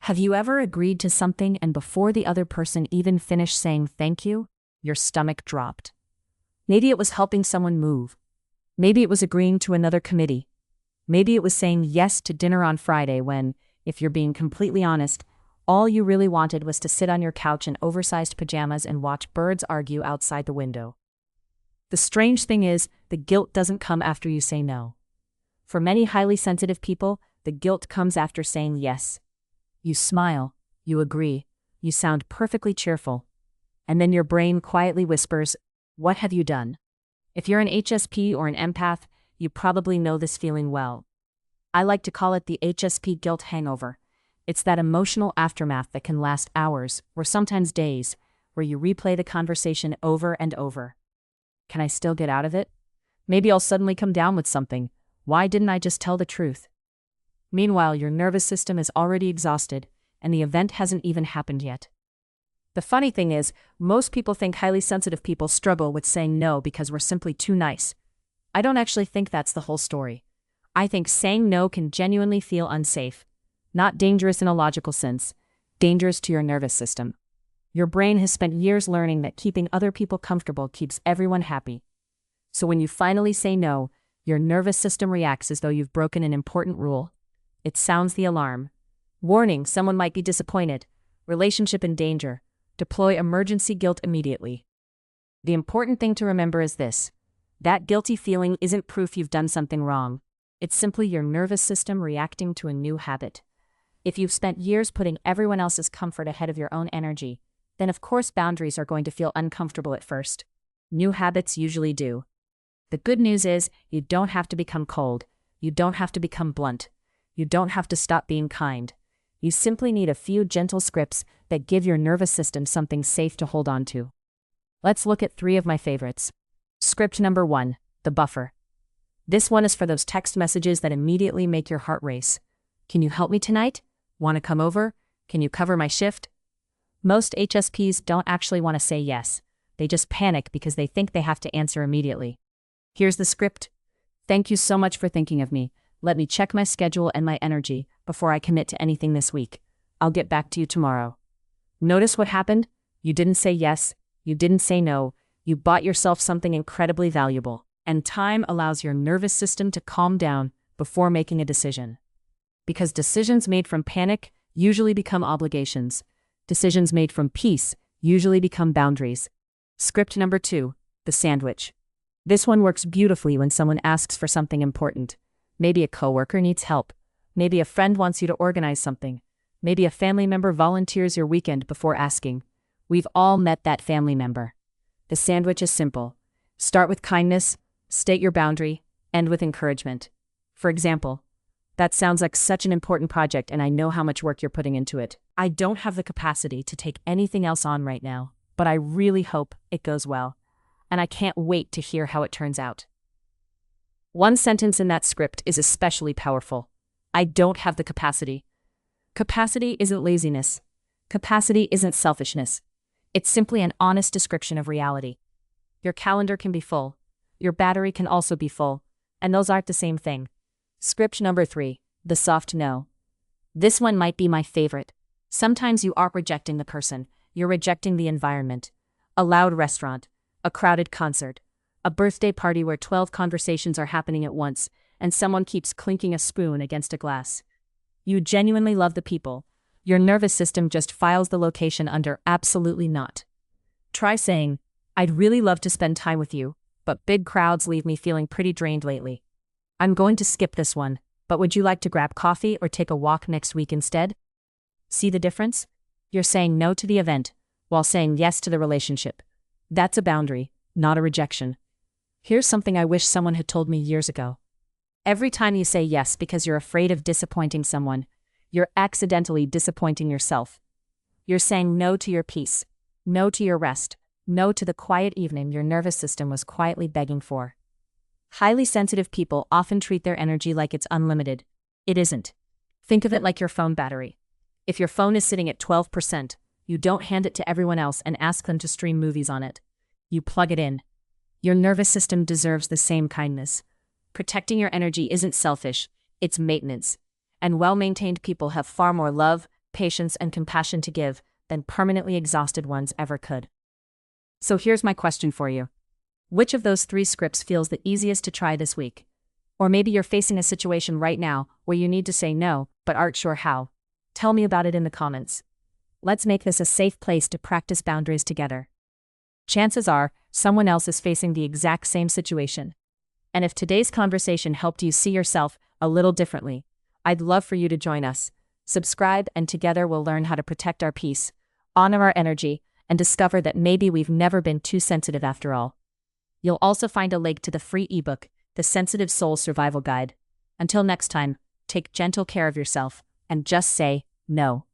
Have you ever agreed to something and before the other person even finished saying thank you, your stomach dropped? Maybe it was helping someone move. Maybe it was agreeing to another committee. Maybe it was saying yes to dinner on Friday when, if you're being completely honest, all you really wanted was to sit on your couch in oversized pajamas and watch birds argue outside the window. The strange thing is, the guilt doesn't come after you say no. For many highly sensitive people, the guilt comes after saying yes. You smile, you agree, you sound perfectly cheerful. And then your brain quietly whispers, "What have you done?" If you're an HSP or an empath, you probably know this feeling well. I like to call it the HSP Guilt Hangover. It's that emotional aftermath that can last hours, or sometimes days, where you replay the conversation over and over. Can I still get out of it? Maybe I'll suddenly come down with something. Why didn't I just tell the truth? Meanwhile, your nervous system is already exhausted, and the event hasn't even happened yet. The funny thing is, most people think highly sensitive people struggle with saying no because we're simply too nice. I don't actually think that's the whole story. I think saying no can genuinely feel unsafe. Not dangerous in a logical sense, dangerous to your nervous system. Your brain has spent years learning that keeping other people comfortable keeps everyone happy. So when you finally say no, your nervous system reacts as though you've broken an important rule. It sounds the alarm. Warning, someone might be disappointed. Relationship in danger. Deploy emergency guilt immediately. The important thing to remember is this. That guilty feeling isn't proof you've done something wrong. It's simply your nervous system reacting to a new habit. If you've spent years putting everyone else's comfort ahead of your own energy, then of course boundaries are going to feel uncomfortable at first. New habits usually do. The good news is, you don't have to become cold. You don't have to become blunt. You don't have to stop being kind. You simply need a few gentle scripts that give your nervous system something safe to hold on to. Let's look at 3 of my favorites. Script number 1, the buffer. This one is for those text messages that immediately make your heart race. Can you help me tonight? Want to come over? Can you cover my shift? Most HSPs don't actually want to say yes. They just panic because they think they have to answer immediately. Here's the script. Thank you so much for thinking of me. Let me check my schedule and my energy before I commit to anything this week. I'll get back to you tomorrow. Notice what happened? You didn't say yes. You didn't say no. You bought yourself something incredibly valuable. And time allows your nervous system to calm down before making a decision. Because decisions made from panic usually become obligations. Decisions made from peace usually become boundaries. Script number 2, the sandwich. This one works beautifully when someone asks for something important. Maybe a coworker needs help. Maybe a friend wants you to organize something. Maybe a family member volunteers your weekend before asking. We've all met that family member. The sandwich is simple. Start with kindness, state your boundary, end with encouragement. For example, that sounds like such an important project and I know how much work you're putting into it. I don't have the capacity to take anything else on right now, but I really hope it goes well. And I can't wait to hear how it turns out. One sentence in that script is especially powerful. I don't have the capacity. Capacity isn't laziness. Capacity isn't selfishness. It's simply an honest description of reality. Your calendar can be full. Your battery can also be full. And those aren't the same thing. Script number 3, the soft no. This one might be my favorite. Sometimes you aren't rejecting the person. You're rejecting the environment. A loud restaurant. A crowded concert. A birthday party where 12 conversations are happening at once, and someone keeps clinking a spoon against a glass. You genuinely love the people. Your nervous system just files the location under absolutely not. Try saying, I'd really love to spend time with you, but big crowds leave me feeling pretty drained lately. I'm going to skip this one, but would you like to grab coffee or take a walk next week instead? See the difference? You're saying no to the event, while saying yes to the relationship. That's a boundary, not a rejection. Here's something I wish someone had told me years ago. Every time you say yes because you're afraid of disappointing someone, you're accidentally disappointing yourself. You're saying no to your peace, no to your rest, no to the quiet evening your nervous system was quietly begging for. Highly sensitive people often treat their energy like it's unlimited. It isn't. Think of it like your phone battery. If your phone is sitting at 12%, you don't hand it to everyone else and ask them to stream movies on it. You plug it in. Your nervous system deserves the same kindness. Protecting your energy isn't selfish, it's maintenance. And well-maintained people have far more love, patience, and compassion to give than permanently exhausted ones ever could. So here's my question for you. Which of those 3 scripts feels the easiest to try this week? Or maybe you're facing a situation right now where you need to say no, but aren't sure how. Tell me about it in the comments. Let's make this a safe place to practice boundaries together. Chances are, someone else is facing the exact same situation. And if today's conversation helped you see yourself a little differently, I'd love for you to join us. Subscribe, and together we'll learn how to protect our peace, honor our energy, and discover that maybe we've never been too sensitive after all. You'll also find a link to the free ebook, The Sensitive Soul Survival Guide. Until next time, take gentle care of yourself and just say no.